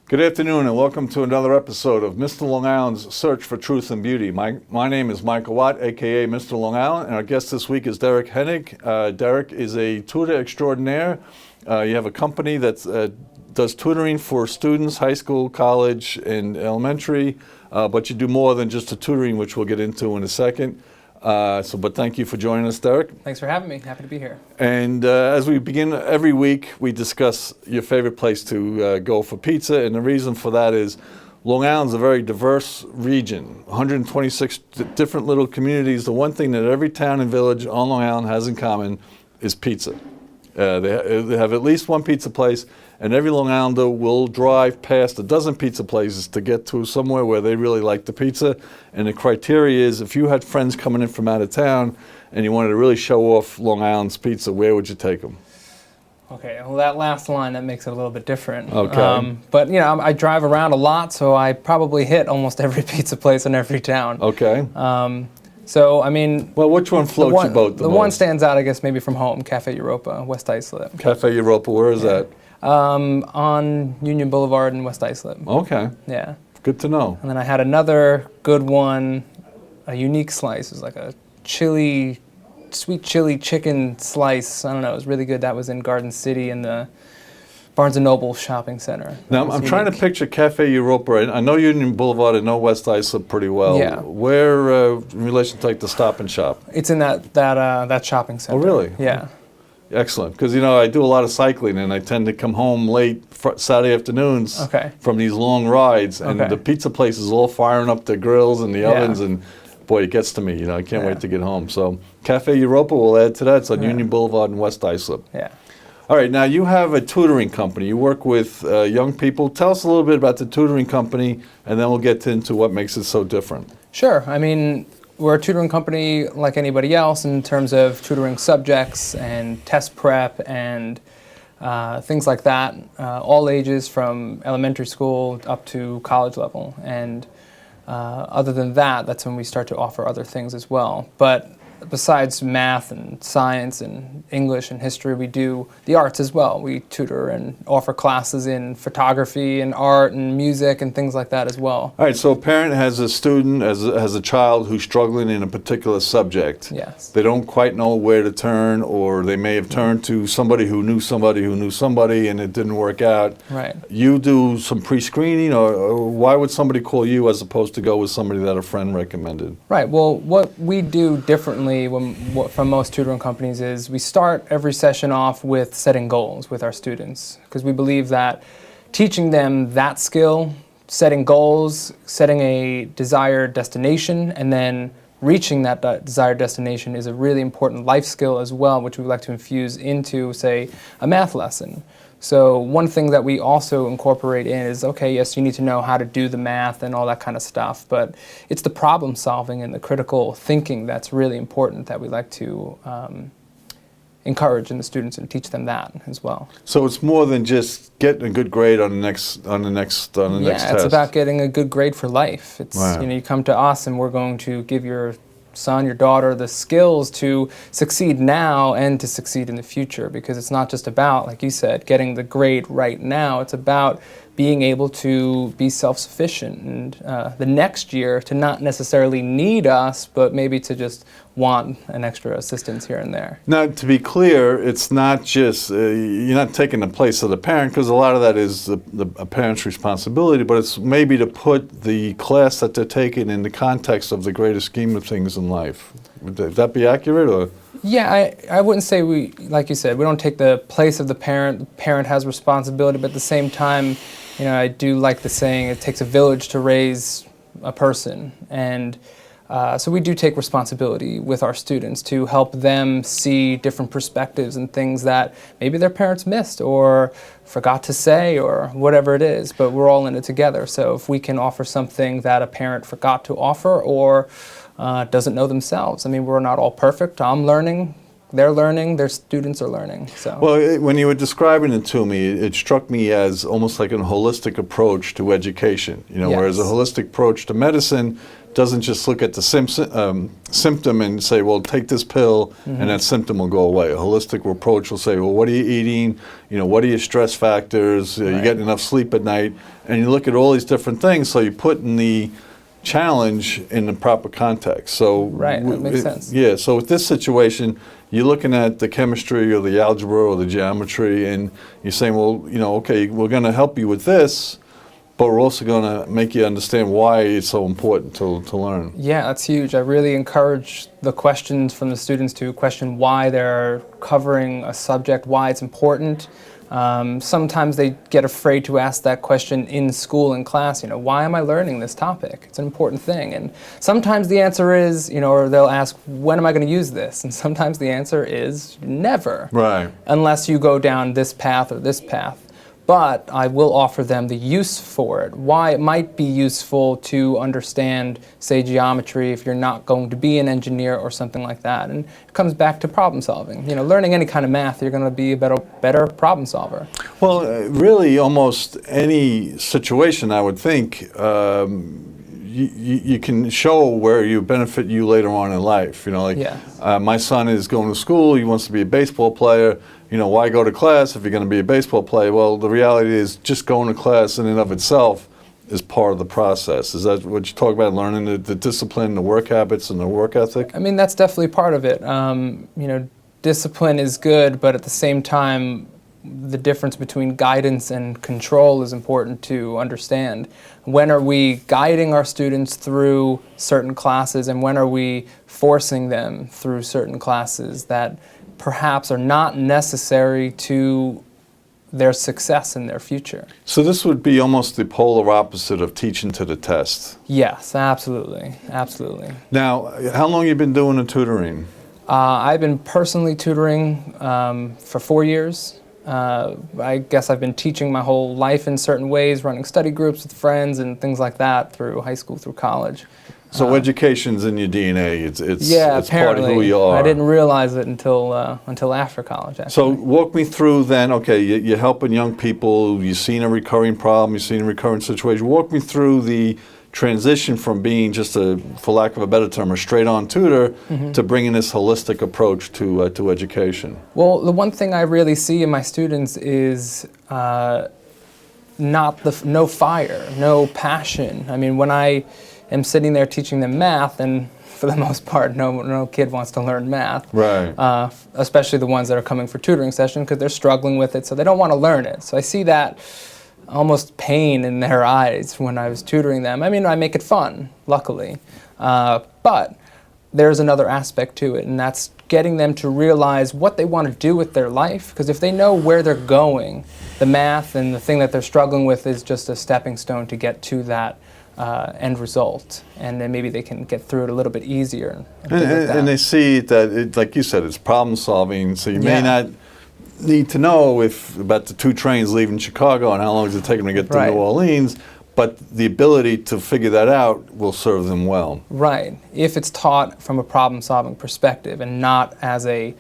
Good afternoon and welcome to another episode of Mr. Long Island's Search for Truth and Beauty. My name is Michael Watt, aka Mr. Long Island, and our guest this week is Derek Henig. Derek is a tutor extraordinaire. You have a company that does tutoring for students, high school, college, and elementary, but you do more than just the tutoring, which we'll get into in a second. But thank you for joining us, Derek. Thanks for having me. Happy to be here. And as we begin every week, we discuss your favorite place to go for pizza. And the reason for that is Long Island's a very diverse region, 126 different little communities. The one thing that every town and village on Long Island has in common is pizza. They have at least one pizza place, and every Long Islander will drive past a dozen pizza places to get to somewhere where they really like the pizza. And the criteria is if you had friends coming in from out of town and you wanted to really show off Long Island's pizza, where would you take them? Okay, well that last line, that makes it a little bit different. Okay. But you know, I drive around a lot, so I probably hit almost every pizza place in every town. Okay. So, I mean... Well, which one floats your boat the most? The one stands out, I guess, maybe from home, Cafe Europa, West Islip. Cafe Europa, where is that? On Union Boulevard in West Islip. Okay. Yeah. Good to know. And then I had another good one, a unique slice. It was like a sweet chili chicken slice. I don't know, it was really good. That was in Garden City in the Barnes & Noble shopping center. Now, I'm trying to picture Cafe Europa. I know Union Boulevard, I know West Islip pretty well. Yeah. Where, in relation to like the Stop and Shop? It's in that shopping center. Oh, really? Yeah. Excellent. Because, you know, I do a lot of cycling, and I tend to come home late Saturday afternoons from these long rides, and the pizza place is all firing up the grills and the ovens, and boy, it gets to me. You know, I can't wait to get home. So Cafe Europa, we'll add to that. It's on Union Boulevard in West Islip. Yeah. All right, now you have a tutoring company. You work with young people. Tell us a little bit about the tutoring company, and then we'll get into what makes it so different. Sure. I mean, we're a tutoring company like anybody else in terms of tutoring subjects and test prep and things like that, all ages from elementary school up to college level. And other than that, that's when we start to offer other things as well. But besides math and science and English and history, we do the arts as well. We tutor and offer classes in photography and art and music and things like that as well. All right, so a parent has a student, has a child who's struggling in a particular subject. Yes. They don't quite know where to turn, or they may have turned to somebody who knew somebody who knew somebody and it didn't work out. Right. You do some pre-screening, or why would somebody call you as opposed to go with somebody that a friend recommended? Right, well, what we do differently from most tutoring companies is we start every session off with setting goals with our students, because we believe that teaching them that skill, setting goals, setting a desired destination, and then reaching that desired destination is a really important life skill as well, which we like to infuse into, say, a math lesson. So one thing that we also incorporate in is, okay, yes, you need to know how to do the math and all that kind of stuff, but it's the problem solving and the critical thinking that's really important that we like to encourage in the students and teach them that as well. So it's more than just getting a good grade on the next test. Yeah, it's about getting a good grade for life. It's you know, you come to us and we're going to give your son, your daughter, the skills to succeed now and to succeed in the future, because it's not just about, like you said, getting the grade right now. It's about being able to be self-sufficient and the next year to not necessarily need us, but maybe to just want an extra assistance here and there. Now, to be clear, it's not just, you're not taking the place of the parent, because a lot of that is a parent's responsibility, but it's maybe to put the class that they're taking in the context of the greater scheme of things in life. Would that be accurate, or? Yeah, I wouldn't say we, like you said, we don't take the place of the parent. The parent has responsibility, but at the same time, you know, I do like the saying, it takes a village to raise a person. And so we do take responsibility with our students to help them see different perspectives and things that maybe their parents missed or forgot to say or whatever it is, but we're all in it together. So if we can offer something that a parent forgot to offer or doesn't know themselves. I mean, we're not all perfect. I'm learning. They're learning, their students are learning. So. Well, when you were describing it to me, it struck me as almost like a holistic approach to education. You know, whereas a holistic approach to medicine doesn't just look at the symptom and say, well, take this pill and that symptom will go away. A holistic approach will say, well, what are you eating? What are your stress factors? You getting enough sleep at night? And you look at all these different things, so you put in the challenge in the proper context. So right, that makes sense. Yeah, so with this situation, you're looking at the chemistry or the algebra or the geometry, and you're saying, well, okay, we're going to help you with this, but we're also going to make you understand why it's so important to learn. Yeah, that's huge. I really encourage the questions from the students to question why they're covering a subject, why it's important. Sometimes they get afraid to ask that question in school, in class, why am I learning this topic? It's an important thing. And sometimes the answer is, or they'll ask, when am I going to use this? And sometimes the answer is never. Right. Unless you go down this path or this path. But I will offer them the use for it, why it might be useful to understand, say, geometry if you're not going to be an engineer or something like that. And it comes back to problem solving. Learning any kind of math, you're going to be a better problem solver. Well, really, almost any situation, I would think, you can show where you benefit you later on in life. My son is going to school, he wants to be a baseball player. Why go to class if you're going to be a baseball player? Well, the reality is just going to class in and of itself is part of the process. Is that what you talk about, learning the discipline, the work habits, and the work ethic? I mean, that's definitely part of it. Discipline is good, but at the same time, the difference between guidance and control is important to understand. When are we guiding our students through certain classes, and when are we forcing them through certain classes that perhaps are not necessary to their success in their future? So this would be almost the polar opposite of teaching to the test. Yes, absolutely, absolutely. Now, how long have you been doing the tutoring? I've been personally tutoring for 4 years. I guess I've been teaching my whole life in certain ways, running study groups with friends and things like that through high school, through college. So education's in your DNA. It's part of who you are. I didn't realize it until after college, actually. So walk me through then, okay, you're helping young people, you've seen a recurring problem, you've seen a recurring situation. Walk me through the transition from being just for lack of a better term, a straight-on tutor to bringing this holistic approach to education. Well, the one thing I really see in my students is no fire, no passion. I mean, when I am sitting there teaching them math, and for the most part, no kid wants to learn math. Right. Especially the ones that are coming for tutoring session because they're struggling with it, so they don't want to learn it. So I see that almost pain in their eyes when I was tutoring them. I mean, I make it fun, luckily. But there's another aspect to it, and that's getting them to realize what they want to do with their life. Because if they know where they're going, the math and the thing that they're struggling with is just a stepping stone to get to that end result, and then maybe they can get through it a little bit easier. And they see that, like you said, it's problem solving, so you may not need to know about the 2 trains leaving Chicago and how long does it take them to get to New Orleans, but the ability to figure that out will serve them well. Right, if it's taught from a problem solving perspective and not as a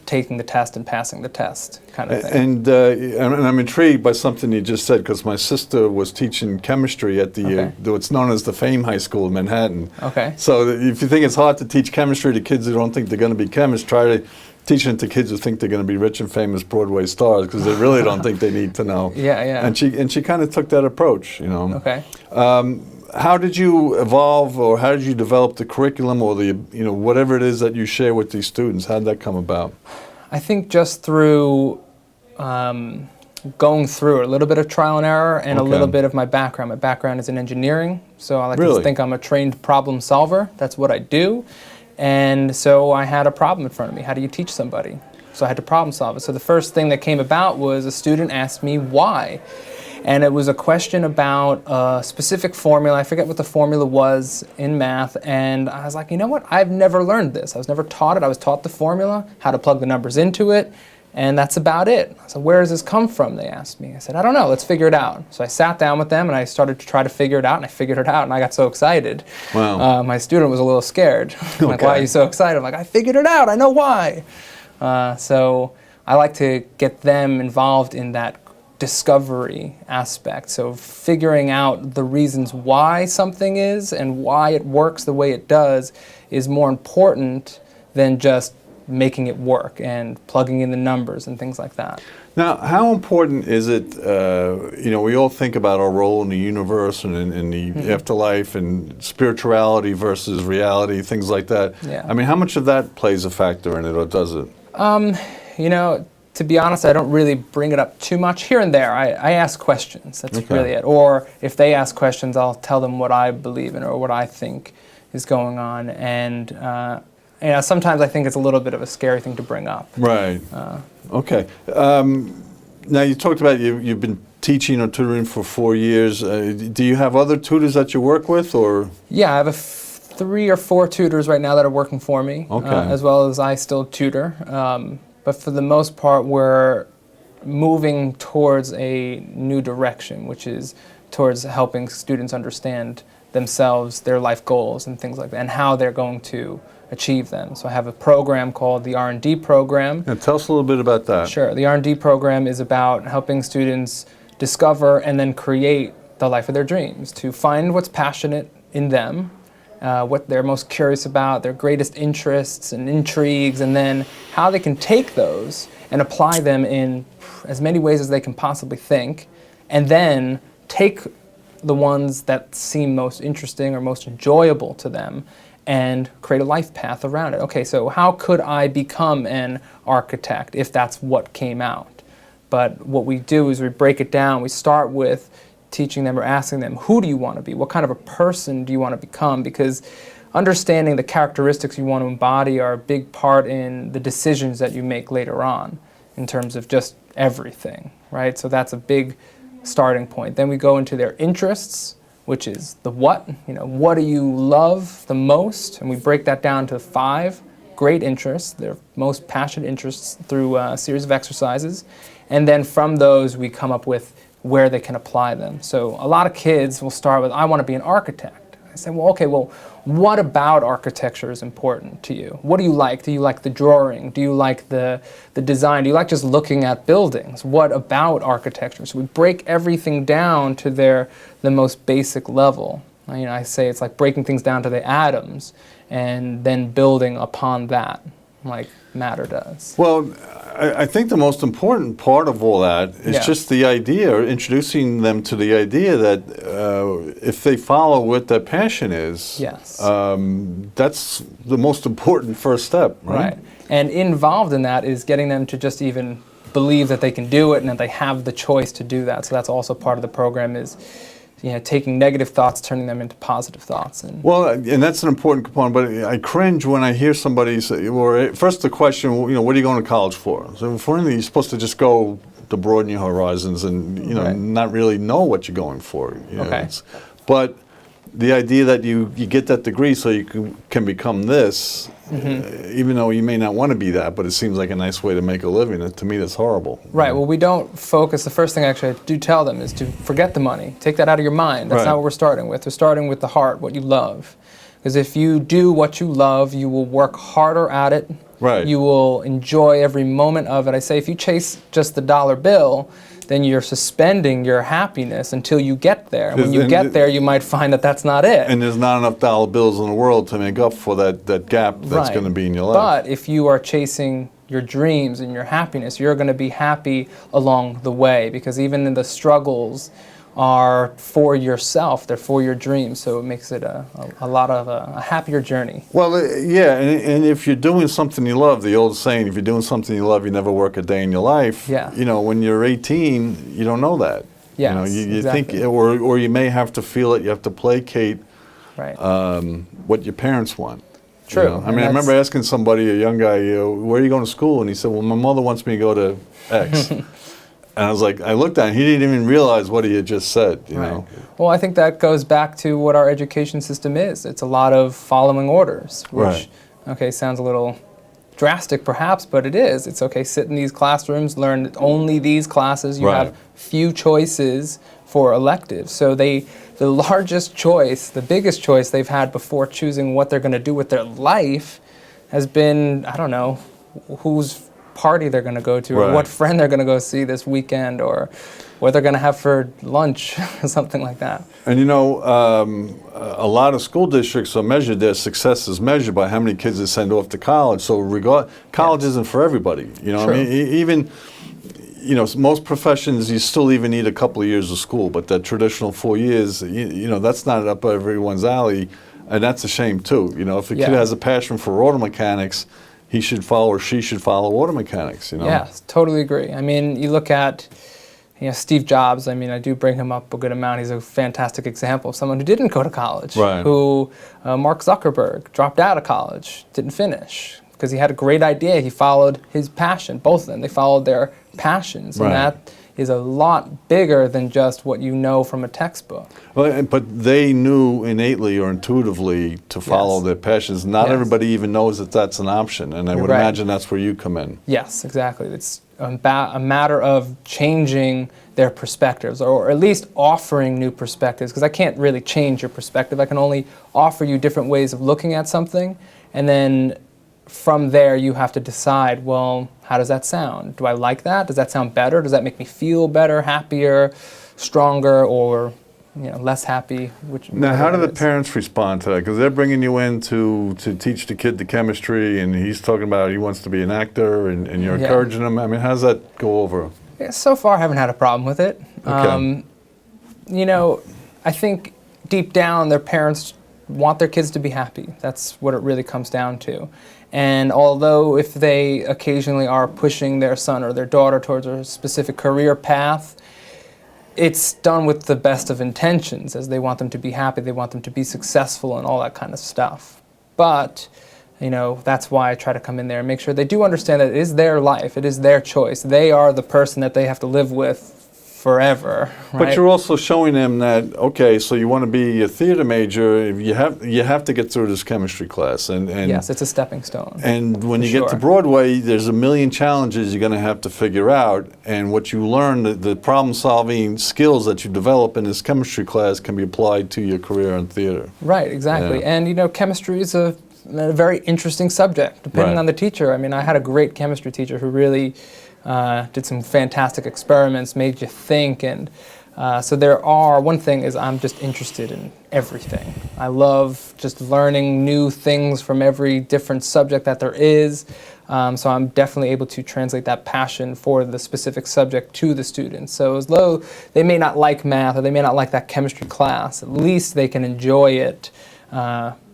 taking the test and passing the test kind of thing. And I'm intrigued by something you just said, because my sister was teaching chemistry at what's known as the Fame High School in Manhattan. Okay. So if you think it's hard to teach chemistry to kids who don't think they're going to be chemists, try to teach it to kids who think they're going to be rich and famous Broadway stars, because they really don't think they need to know. Yeah. And she kind of took that approach, Okay. How did you evolve, or how did you develop the curriculum, or the whatever it is that you share with these students? How did that come about? I think just through going through a little bit of trial and error and a little bit of my background. My background is in engineering, so I like to think I'm a trained problem solver. That's what I do. And so I had a problem in front of me. How do you teach somebody? So I had to problem solve it. So the first thing that came about was a student asked me why. And it was a question about a specific formula. I forget what the formula was in math. And I was like, you know what? I've never learned this. I was never taught it. I was taught the formula, how to plug the numbers into it. And that's about it. So where does this come from, they asked me. I said, I don't know, let's figure it out. So I sat down with them and I started to try to figure it out, and I figured it out, and I got so excited. Wow. My student was a little scared. Like, why are you so excited? I'm like, I figured it out, I know why. So I like to get them involved in that discovery aspect. So figuring out the reasons why something is and why it works the way it does is more important than just making it work and plugging in the numbers and things like that. Now, how important is it, we all think about our role in the universe and in the afterlife and spirituality versus reality, things like that. Yeah. I mean, how much of that plays a factor in it, or does it? To be honest, I don't really bring it up too much. Here and there, I ask questions. That's Okay. really it. Or if they ask questions, I'll tell them what I believe in or what I think is going on. And sometimes I think it's a little bit of a scary thing to bring up. Right. Okay. Now, you talked about you've been teaching or tutoring for 4 years. Do you have other tutors that you work with, or? Yeah, I have 3 or 4 tutors right now that are working for me, Okay. as well as I still tutor. But for the most part, we're moving towards a new direction, which is towards helping students understand themselves, their life goals, and things like that, and how they're going to achieve them. So I have a program called the R&D program. Yeah, tell us a little bit about that. Sure. The R&D program is about helping students discover and then create the life of their dreams, to find what's passionate in them, what they're most curious about, their greatest interests and intrigues, and then how they can take those and apply them in as many ways as they can possibly think, and then take the ones that seem most interesting or most enjoyable to them and create a life path around it. Okay, so how could I become an architect if that's what came out? But what we do is we break it down. We start with teaching them or asking them, who do you want to be? What kind of a person do you want to become? Because understanding the characteristics you want to embody are a big part in the decisions that you make later on in terms of just everything, right? So that's a big starting point. Then we go into their interests, which is the what. What do you love the most? And we break that down to 5 great interests, their most passionate interests, through a series of exercises. And then from those, we come up with where they can apply them. So a lot of kids will start with, I want to be an architect. I say, well, okay, what about architecture is important to you? What do you like? Do you like the drawing? Do you like the design? Do you like just looking at buildings? What about architecture? So we break everything down to the most basic level. I say it's like breaking things down to the atoms and then building upon that, like matter does. Well, I think the most important part of all that is just the idea, introducing them to the idea that if they follow what their passion is, yes, that's the most important first step, right? Right. And involved in that is getting them to just even believe that they can do it and that they have the choice to do that. So that's also part of the program, is taking negative thoughts, turning them into positive thoughts. And that's an important component, but I cringe when I hear somebody say, or first the question, what are you going to college for? So for anything, you're supposed to just go to broaden your horizons and, Right. not really know what you're going for. Okay. But the idea that you get that degree so you can become this, even though you may not want to be that, but it seems like a nice way to make a living. To me, that's horrible. Right. Well, we don't focus. The first thing actually I do tell them is to forget the money. Take that out of your mind. That's Right. not what we're starting with. We're starting with the heart, what you love. Because if you do what you love, you will work harder at it. Right. You will enjoy every moment of it. I say if you chase just the dollar bill, then you're suspending your happiness until you get there. And when you get there, you might find that that's not it. And there's not enough dollar bills in the world to make up for that gap that's Right. going to be in your life. But if you are chasing your dreams and your happiness, you're going to be happy along the way, because even in the struggles are for yourself, they're for your dreams, so it makes it a lot of a happier journey. Well, yeah, and if you're doing something you love, the old saying, if you're doing something you love, you never work a day in your life. Yeah. When you're 18, you don't know that. Yes, you exactly. think, or you may have to feel it. You have to placate Right. what your parents want. True. I And mean, I remember asking somebody, a young guy, where are you going to school? And he said, well, my mother wants me to go to X. And I was like, I looked at him, he didn't even realize what he had just said, you Right. know. Well, I think that goes back to what our education system is. It's a lot of following orders, which, Right. okay, sounds a little drastic perhaps, but it is. It's okay, sit in these classrooms, learn only these classes. You Right. have few choices for electives. So the largest choice, the biggest choice they've had before choosing what they're going to do with their life has been, I don't know, whose party they're going to go to, or Right. what friend they're going to go see this weekend, or what they're going to have for lunch or something like that. And a lot of school districts are measured, their success is measured by how many kids they send off to college. So college isn't for everybody. I mean, even, most professions, you still even need a couple of years of school, but that traditional 4 years, that's not up everyone's alley. And that's a shame too. If a kid has a passion for auto mechanics, he should follow or she should follow auto mechanics. Yeah, totally agree. I mean, you look at Steve Jobs. I mean, I do bring him up a good amount. He's a fantastic example of someone who didn't go to college. Right. Who Mark Zuckerberg dropped out of college, didn't finish because he had a great idea. He followed his passion. Both of them, they followed their passions, and that is a lot bigger than just what you know from a textbook. Well, but they knew innately or intuitively to follow their passions. Not everybody even knows that that's an option, and I would imagine that's where you come in. Yes, exactly. It's a matter of changing their perspectives, or at least offering new perspectives, because I can't really change your perspective. I can only offer you different ways of looking at something, and then from there you have to decide, well, how does that sound? Do I like that? Does that sound better? Does that make me feel better, happier, stronger, or less happy? Now, how do the parents respond to that? Because they're bringing you in to teach the kid the chemistry, and he's talking about he wants to be an actor, and you're encouraging him. I mean, how does that go over? Yeah, so far, I haven't had a problem with it. Okay. I think deep down, their parents want their kids to be happy. That's what it really comes down to. And although if they occasionally are pushing their son or their daughter towards a specific career path, it's done with the best of intentions, as they want them to be happy, they want them to be successful and all that kind of stuff. But, that's why I try to come in there and make sure they do understand that it is their life, it is their choice. They are the person that they have to live with forever. Right? But you're also showing them that, okay, so you want to be a theater major, you have to get through this chemistry class. And yes, it's a stepping stone. And when you get to Broadway, there's a million challenges you're going to have to figure out. And what you learn, the problem-solving skills that you develop in this chemistry class can be applied to your career in theater. Right, exactly. Yeah. And chemistry is a very interesting subject, depending on the teacher. I mean, I had a great chemistry teacher who really did some fantastic experiments, made you think, and so one thing is I'm just interested in everything. I love just learning new things from every different subject that there is, so I'm definitely able to translate that passion for the specific subject to the students. So as though they may not like math or they may not like that chemistry class, at least they can enjoy it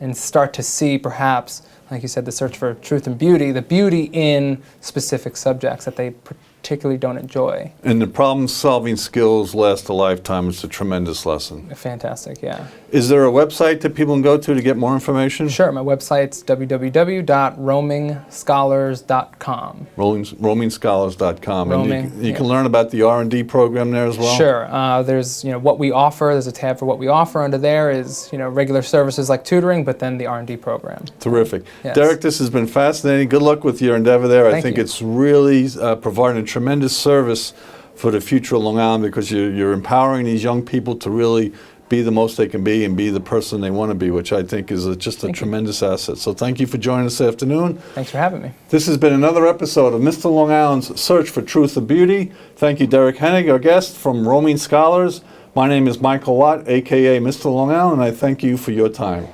and start to see perhaps, like you said, the search for truth and beauty, the beauty in specific subjects that they particularly don't enjoy. And the problem-solving skills last a lifetime. It's a tremendous lesson. Fantastic, yeah. Is there a website that people can go to get more information? Sure, my website's www.roamingscholars.com. roamingscholars.com. And you can learn about the R&D program there as well? Sure. There's what we offer. There's a tab for what we offer. Under there is regular services like tutoring, but then the R&D program. Terrific. Yes. Derek, this has been fascinating. Good luck with your endeavor there. I think it's really providing a tremendous service for the future of Long Island, because you're empowering these young people to really be the most they can be and be the person they want to be, which I think is just a tremendous asset. So thank you for joining us this afternoon. Thanks for having me. This has been another episode of Mr. Long Island's Search for Truth and Beauty. Thank you, Derek Henig, our guest from Roaming Scholars. My name is Michael Watt, a.k.a. Mr. Long Island, and I thank you for your time.